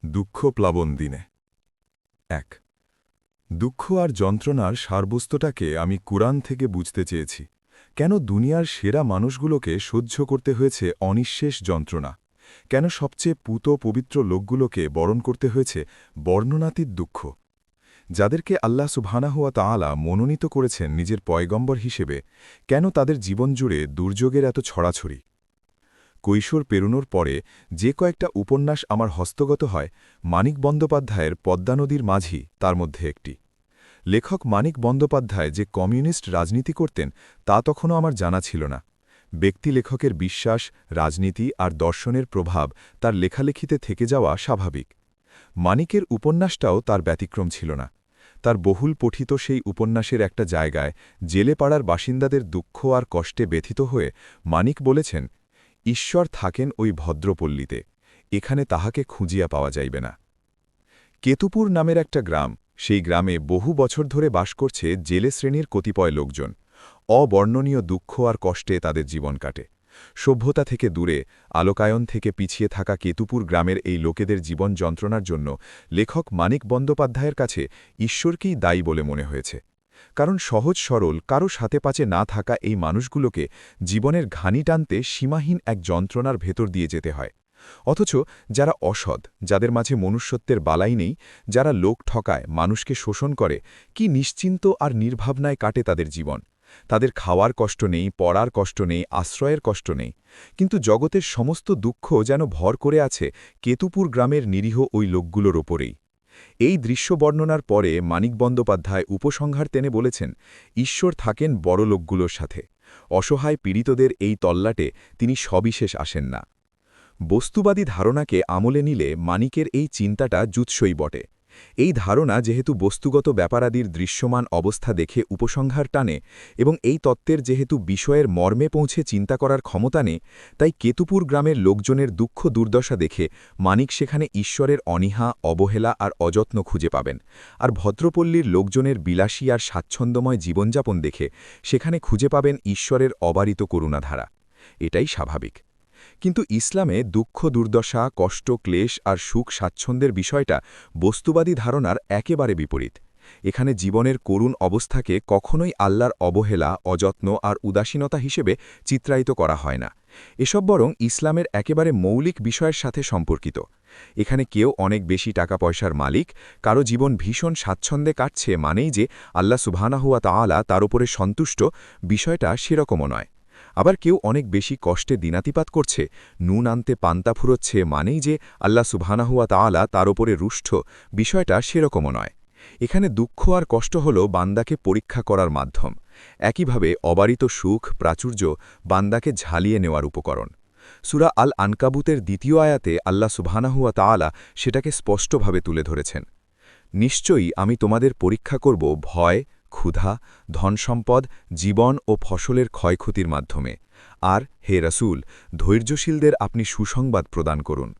দুঃখপ্লাবন দিনে ১ দুঃখ আর যন্ত্রণার সারবস্তুটাকে আমি কুরআন থেকে বুঝতে চেয়েছি। কেন দুনিয়ার সেরা মানুষগুলোকে সহ্য করতে হয়েছে অনিঃশেষ যন্ত্রণা? কেন সবচেয়ে পুত পবিত্র লোকগুলোকে বরণ করতে হয়েছে বর্ণনাতীত দুঃখ? যাদেরকে আল্লাহ সুবহানাহু ওয়া তাআলা মনোনীত করেছেন নিজের পয়গম্বর হিসেবে, কেন তাদের জীবন জুড়ে দুর্যোগের এত ছড়াছড়ি? কৈশোর পেরোনোর পরে যে কয়েকটা উপন্যাস আমার হস্তগত হয়, মানিক বন্দ্যোপাধ্যায়ের পদ্মা নদীর মাঝি তার মধ্যে একটি। লেখক মানিক বন্দ্যোপাধ্যায় যে কমিউনিস্ট রাজনীতি করতেন তা তখনও আমার জানা ছিল না। ব্যক্তি লেখকের বিশ্বাস, রাজনীতি আর দর্শনের প্রভাব তার লেখালেখিতে থেকে যাওয়া স্বাভাবিক। মানিকের উপন্যাসটাও তার ব্যতিক্রম ছিল না। তার বহুল পঠিত সেই উপন্যাসের একটা জায়গায় জেলে পাড়ার বাসিন্দাদের দুঃখ আর কষ্টে ব্যথিত হয়ে মানিক বলেছেন, ঈশ্বর থাকেন ওই ভদ্রপল্লীতে, এখানে তাহাকে খুঁজিয়া পাওয়া যাইবে না। কেতুপুর নামের একটা গ্রাম, সেই গ্রামে বহু বছর ধরে বাস করছে জেলে শ্রেণীর কতিপয় লোকজন। অবর্ণনীয় দুঃখ আর কষ্টে তাদের জীবন কাটে। সভ্যতা থেকে দূরে, আলোকায়ন থেকে পিছিয়ে থাকা কেতুপুর গ্রামের এই লোকেদের জীবন যন্ত্রণার জন্য লেখক মানিক বন্দ্যোপাধ্যায়ের কাছে ঈশ্বরকেই দায়ী বলে মনে হয়েছে। কারণ সহজ সরল কারো সাথে পাচে না থাকা এই মানুষগুলোকে জীবনের ঘানি টানতে সীমাহীন এক যন্ত্রণার ভেতর দিয়ে যেতে হয়। অথচ যারা অসৎ, যাদের মাঝে মনুষ্যত্বের বালাই নেই, যারা লোক ঠকায়, মানুষকে শোষণ করে, কি নিশ্চিন্ত আর নির্ভাবনায় কাটে তাদের জীবন। তাদের খাওয়ার কষ্ট নেই, পড়ার কষ্ট নেই, আশ্রয়ের কষ্ট নেই, কিন্তু জগতের সমস্ত দুঃখ যেন ভর করে আছে কেতুপুর গ্রামের নিরীহ ওই লোকগুলোর ওপরেই। এই দৃশ্য বর্ণনার পরে মানিক বন্দ্যোপাধ্যায় উপসংহার টেনে বলেছেন, ঈশ্বর থাকেন বড় লোকগুলোর সাথে। অসহায় পীড়িতদের এই তল্লাটে তিনি সবিশেষ আসেন না। বস্তুবাদী ধারণাকে আমলে নিলে মানিকের এই চিন্তাটা যুৎসই বটে। এই ধারণা যেহেতু বস্তুগত ব্যাপারাদির দৃশ্যমান অবস্থা দেখে উপসংহার টানে এবং এই তত্ত্বের যেহেতু বিষয়ের মর্মে পৌঁছে চিন্তা করার ক্ষমতা নেই, তাই কেতুপুর গ্রামের লোকজনের দুঃখ দুর্দশা দেখে মানিক সেখানে ঈশ্বরের অনীহা, অবহেলা আর অযত্ন খুঁজে পাবেন। আর ভদ্রপল্লীর লোকজনের বিলাসী আর স্বাচ্ছন্দ্যময় জীবনযাপন দেখে সেখানে খুঁজে পাবেন ঈশ্বরের অবারিত করুণাধারা। এটাই স্বাভাবিক। কিন্তু ইসলামে দুঃখ দুর্দশা, কষ্ট, ক্লেশ আর সুখ স্বাচ্ছন্দ্যের বিষয়টা বস্তুবাদী ধারণার একেবারে বিপরীত। এখানে জীবনের করুণ অবস্থাকে কখনোই আল্লাহর অবহেলা, অযত্ন আর উদাসীনতা হিসেবে চিত্রায়িত করা হয় না। এসব বরং ইসলামের একেবারে মৌলিক বিষয়ের সাথে সম্পর্কিত। এখানে কেউ অনেক বেশি টাকা পয়সার মালিক, কারো জীবন ভীষণ স্বাচ্ছন্দ্যে কাটছে মানেই যে আল্লাহ সুবহানাহু ওয়া তাআলা তার উপরে সন্তুষ্ট, বিষয়টা সেরকমও নয়। আবার কেউ অনেক বেশি কষ্টে দিনাতিপাত করছে, নুন আনতে পান্তা ফুরোচ্ছে মানেই যে আল্লাহ সুবহানাহু ওয়া তাআলা তার ওপরে রুষ্ট, বিষয়টা সেরকমও নয়। এখানে দুঃখ আর কষ্ট হল বান্দাকে পরীক্ষা করার মাধ্যম। একইভাবে অবারিত সুখ, প্রাচুর্য বান্দাকে ঝালিয়ে নেওয়ার উপকরণ। সূরা আল আনকাবুতের দ্বিতীয় আয়াতে আল্লাহ সুবহানাহু ওয়া তাআলা সেটাকে স্পষ্টভাবে তুলে ধরেছেন। নিশ্চয়ই আমি তোমাদের পরীক্ষা করব ভয়, ক্ষুধা, ধনসম্পদ, জীবন ও ফসলের ক্ষয়ক্ষতির মাধ্যমে। আর হে রাসূল, ধৈর্যশীলদের আপনি সুসংবাদ প্রদান করুন।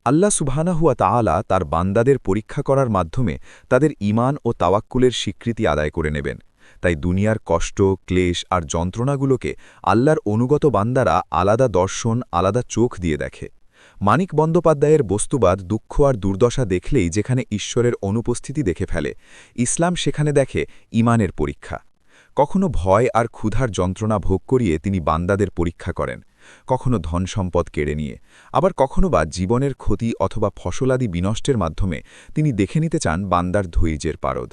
আল্লাহ সুবহানাহু ওয়া তাআলা তার বান্দাদের পরীক্ষা করার মাধ্যমে তাদের ঈমান ও তাওয়াক্কুলের স্বীকৃতি আদায় করে নেবেন। তাই দুনিয়ার কষ্ট, ক্লেশ আর যন্ত্রণাগুলোকে আল্লাহর অনুগত বান্দারা আলাদা দর্শন, আলাদা চোখ দিয়ে দেখে। মানিক বন্দ্যোপাধ্যায়ের বস্তুবাদ দুঃখ আর দুর্দশা দেখলেই যেখানে ঈশ্বরের অনুপস্থিতি দেখে ফেলে, ইসলাম সেখানে দেখে ঈমানের পরীক্ষা। কখনো ভয় আর ক্ষুধার যন্ত্রণা ভোগ করিয়ে তিনি বান্দাদের পরীক্ষা করেন, কখনো ধনসম্পদ কেড়ে নিয়ে, আবার কখনো বা জীবনের ক্ষতি অথবা ফসলাদি বিনষ্টের মাধ্যমে তিনি দেখে নিতে চান বান্দার ধৈর্যের পারদ।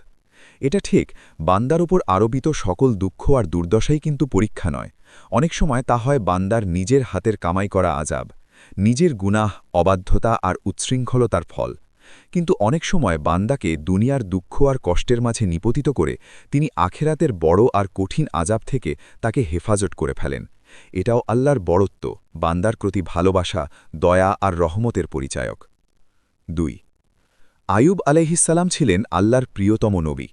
এটা ঠিক, বান্দার উপর আরোপিত সকল দুঃখ আর দুর্দশাই কিন্তু পরীক্ষা নয়। অনেক সময় তা হয় বান্দার নিজের হাতের কামাই করা আযাব, নিজের গুনাহ, অবাধ্যতা আর উচ্ছৃঙ্খলতার ফল। কিন্তু অনেক সময় বান্দাকে দুনিয়ার দুঃখ আর কষ্টের মাঝে নিপতিত করে তিনি আখেরাতের বড় আর কঠিন আযাব থেকে তাকে হেফাজত করে ফেলেন। এটাও আল্লাহর বড়ত্ব, বান্দার প্রতি ভালোবাসা, দয়া আর রহমতের পরিচায়ক। ২ আয়ুব আলাইহিসসালাম ছিলেন আল্লাহর প্রিয়তম নবী।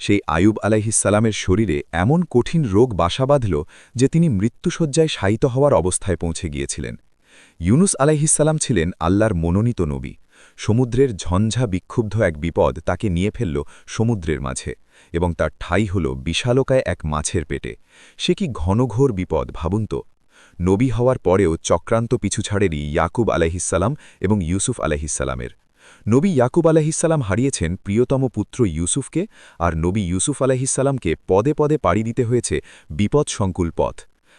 সেই আয়ুব আলাইহিসসালামের শরীরে এমন কঠিন রোগ বাসা বাঁধল যে তিনি মৃত্যুশয্যায় শায়িত হওয়ার অবস্থায় পৌঁছে গিয়েছিলেন। ইউনুস আলাইহিসসালাম ছিলেন আল্লাহর মনোনীত নবী। সমুদ্রের ঝঞ্ঝা বিক্ষুব্ধ এক বিপদ তাকে নিয়ে ফেলল সমুদ্রের মাঝে, এবং তার ঠাঁই হল বিশালকায় এক মাছের পেটে। সে কি ঘনঘোর বিপদ ভাবুন তো। নবী হওয়ার পরেও চক্রান্ত পিছু ছাড়েনি ইয়াকুব আলাইহিসসালাম এবং ইউসুফ আলাইহিসসালামের। নবী ইয়াকুব আলাইহিসসালাম হারিয়েছেন প্রিয়তম পুত্র ইউসুফকে, আর নবী ইউসুফ আলাইহিসসালামকে পদে পদে পাড়ি দিতে হয়েছে বিপদসংকুল পথ।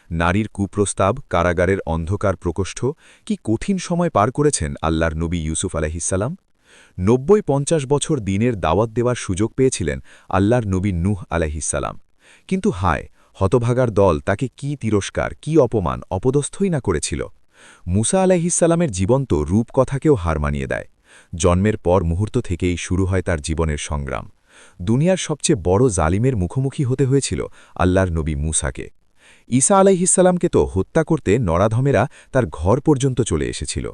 নারীর কুপ্রস্তাব, কারাগারের অন্ধকার প্রকোষ্ঠ, কি কঠিন সময় পার করেছেন আল্লাহর নবী ইউসুফ আলাইহিসসালাম। ৯০-৫০ বছর দিনের দাওয়াত দেওয়ার সুযোগ পেয়েছিলেন আল্লাহর নবী নূহ আলাইহিসসালাম। কিন্তু হায়, হতভাগার দল তাকে কি তিরস্কার, কি অপমান, অপদস্থই না করেছিল। মুসা আলাইহিসসালামের জীবন্ত রূপকথাকেও হার মানিয়ে দেয়। জন্মের পর মুহূর্ত থেকেই শুরু হয় তার জীবনের সংগ্রাম। দুনিয়ার সবচেয়ে বড় জালিমের মুখোমুখি হতে হয়েছিল আল্লাহর নবী মুসাকে। ঈসা আলাইহিসসালামকে তো হত্যা করতে নরাধমেরা তার ঘর পর্যন্ত চলে এসেছিল।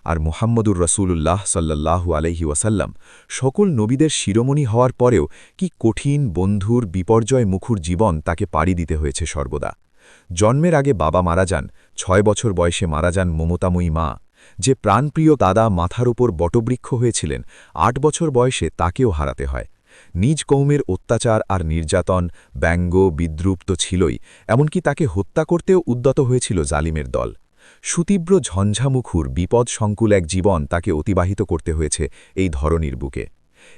আর মুহাম্মদুর রসুলুল্লাহ সাল্লাল্লাহু আলাইহি ওয়াসাল্লাম সকল নবীদের শিরোমণি হওয়ার পরেও কি কঠিন, বন্ধুর, বিপর্যয় মুখর জীবন তাকে পাড়ি দিতে হয়েছে সর্বদা। জন্মের আগে বাবা মারা যান, ৬ বছর বয়সে মারা যান মমতাময়ী মা। যে প্রাণপ্রিয় দাদা মাথার ওপর বটবৃক্ষ হয়েছিলেন, ৮ বছর বয়সে তাকেও হারাতে হয়। নিজ কৌমের অত্যাচার আর নির্যাতন, ব্যঙ্গ, বিদ্রুপ তো ছিলই, এমনকি তাকে হত্যা করতেও উদ্যত হয়েছিল জালিমের দল। সুতীব্র ঝঞ্ঝামুখুর বিপদসংকুল এক জীবন তাকে অতিবাহিত করতে হয়েছে এই ধরনীর বুকে।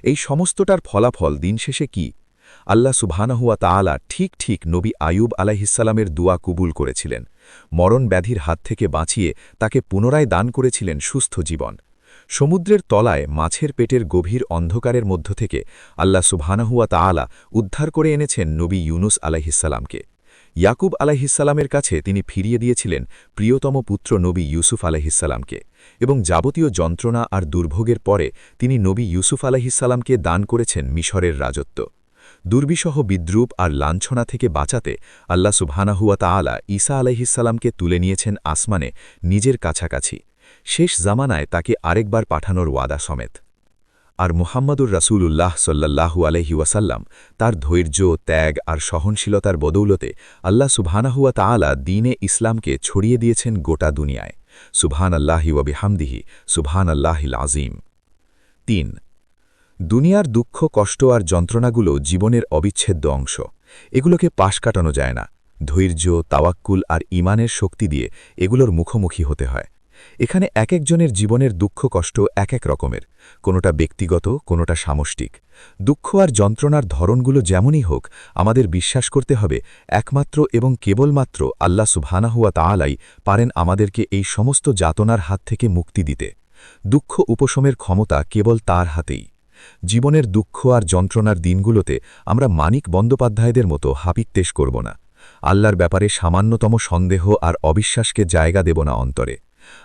এই সমস্তটার ফলাফল দিন শেষে কি? আল্লাহ সুবহানাহু ওয়া তাআলা ঠিক ঠিক নবী আয়ুব আলাইহিসসালামের দুয়া কবুল করেছিলেন। মরণ ব্যাধির হাত থেকে বাঁচিয়ে তাকে পুনরায় দান করেছিলেন সুস্থ জীবন। সমুদ্রের তলায় মাছের পেটের গভীর অন্ধকারের মধ্য থেকে আল্লাহ সুবহানাহু ওয়া তাআলা উদ্ধার করে এনেছেন নবী ইউনুস আলাইহিসসালামকে। ইয়াকুব আলাইহিসসালামের কাছে তিনি ফিরিয়ে দিয়েছিলেন প্রিয়তম পুত্র নবী ইউসুফ আলাইহিসসালামকে, এবং যাবতীয় যন্ত্রণা আর দুর্ভোগের পরে তিনি নবী ইউসুফ আলাইহিসসালামকে দান করেছেন মিশরের রাজত্ব। দুর্বিষহ বিদ্রুপ আর লাঞ্ছনা থেকে বাঁচাতে আল্লাহ সুবহানাহু ওয়া তাআলা ঈসা আলাইহিসসালামকে তুলে নিয়েছেন আসমানে নিজের কাছাকাছি, শেষ জামানায় তাকে আরেকবার পাঠানোর ওয়াদা সমেত। আর মুহাম্মদুর রাসূলুল্লাহ সাল্লাল্লাহু আলাইহি ওয়াসাল্লাম তার ধৈর্য, ত্যাগ আর সহনশীলতার বদৌলতে আল্লাহ সুবহানাহু ওয়া তাআলা দ্বীনে ইসলামকে ছড়িয়ে দিয়েছেন গোটা দুনিয়ায়। সুবহানাল্লাহি ওয়া বিহামদিহি, সুবহানাল্লাহিল আযীম। ৩. দুনিয়ার দুঃখ, কষ্ট আর যন্ত্রণাগুলো জীবনের অবিচ্ছেদ্য অংশ। এগুলোকে পাশ কাটানো যায় না। ধৈর্য, তাওয়াক্কুল আর ঈমানের শক্তি দিয়ে এগুলোর মুখোমুখি হতে হয়। এখানে এক একজনের জীবনের দুঃখ কষ্ট এক এক রকমের, কোনোটা ব্যক্তিগত, কোনোটা সামষ্টিক। দুঃখ আর যন্ত্রণার ধরনগুলো যেমনই হোক, আমাদের বিশ্বাস করতে হবে একমাত্র এবং কেবলমাত্র আল্লাহ সুবহানাহু ওয়া তাআলাই পারেন আমাদেরকে এই সমস্ত যাতনার হাত থেকে মুক্তি দিতে। দুঃখ উপশমের ক্ষমতা কেবল তার হাতেই। জীবনের দুঃখ আর যন্ত্রণার দিনগুলোতে আমরা মানিক বন্দ্যোপাধ্যায়দের মতো হাপিত্তেশ করব না। আল্লাহর ব্যাপারে সামান্যতম সন্দেহ আর অবিশ্বাসকে জায়গা দেব না অন্তরে।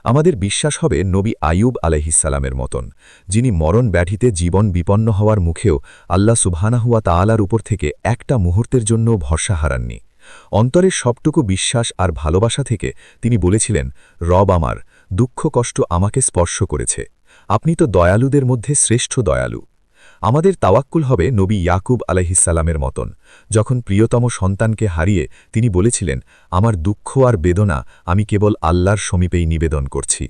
আমাদের বিশ্বাস হবে নবী আয়ুব আলাইহিসসালামের মতন, যিনি মরণ ব্যাধিতে জীবন বিপন্ন হওয়ার মুখেও আল্লাহ সুবহানাহু ওয়া তাআলার উপর থেকে একটা মুহূর্তের জন্য ভরসা হারাননি। অন্তরের সবটুকু বিশ্বাস আর ভালোবাসা থেকে তিনি বলেছিলেন, রব আমার, দুঃখ কষ্ট আমাকে স্পর্শ করেছে, আপনি তো দয়ালুদের মধ্যে শ্রেষ্ঠ দয়ালু। আমাদের তাওয়াক্কুল হবে নবী ইয়াকুব আলাইহিসসালামের মতন, যখন প্রিয়তম সন্তানকে হারিয়ে তিনি বলেছিলেন, আমার দুঃখ আর বেদনা আমি কেবল আল্লাহর সমীপেই নিবেদন করছি।